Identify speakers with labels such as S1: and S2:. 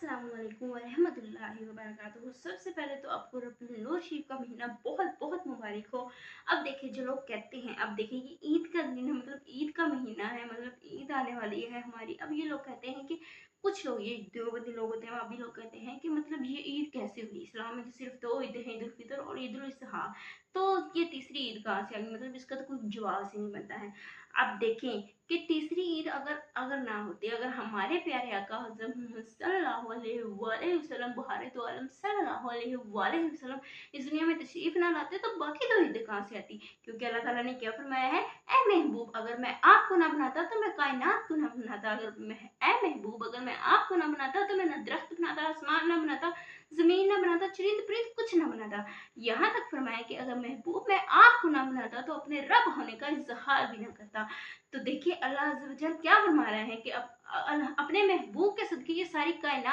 S1: अस्सलाम वालेकुम वरहमतुल्लाहि वबरकातुहू। सबसे पहले तो आपको रब्बुल नूर शरीफ का महीना बहुत बहुत मुबारक हो। अब देखिए, जो लोग कहते हैं, अब देखिए ये ईद का दिन है, मतलब ईद का महीना है, मतलब ईद आने वाली है हमारी। अब ये लोग कहते हैं कि कुछ लोग, ये देवबंदी लोग होते हैं, अभी लोग कहते हैं कि मतलब ये ईद कैसे हुई। इस्लाम में तो सिर्फ दो ईद है, ईद उल फितर और ईद उल अजहा। तो ये तीसरी ईद कहाँ से आ गई, मतलब इसका तो कोई जवाब ही नहीं बनता है। अब देखें कि तीसरी ईद अगर अगर ना होती, अगर हमारे प्यारे आका हज़रत मोहम्मद सल्लल्लाहु अलैहि वसल्लम बहारे तो आलम सल्लल्लाहु अलैहि वसल्लम इस दुनिया में तशरीफ ना लाते, तो बाकी दो ईदें कहाँ से आती। क्योंकि अल्लाह ताला ने क्या फरमाया है, ए महबूब, अगर मैं आपको ना बनाता तो मैं कायनात को ना बनाता। अगर मैं ए महबूब, अगर मैं आपको ना बनाता तो मैं ना दरख्त बनाता, आसमान ना बनाता, जमीन ना बनाता, चरिंद परिंद कुछ ना बनाता। यहाँ तक फरमाया कि अगर महबूब मैं आपको ना बनाता तो अपने रब होने का इजहार भी ना करता। तो देखिए, अल्लाह अज़्ज़ व जल क्या फरमा रहा है कि अपने महबूब के सदके ये सारी कायनात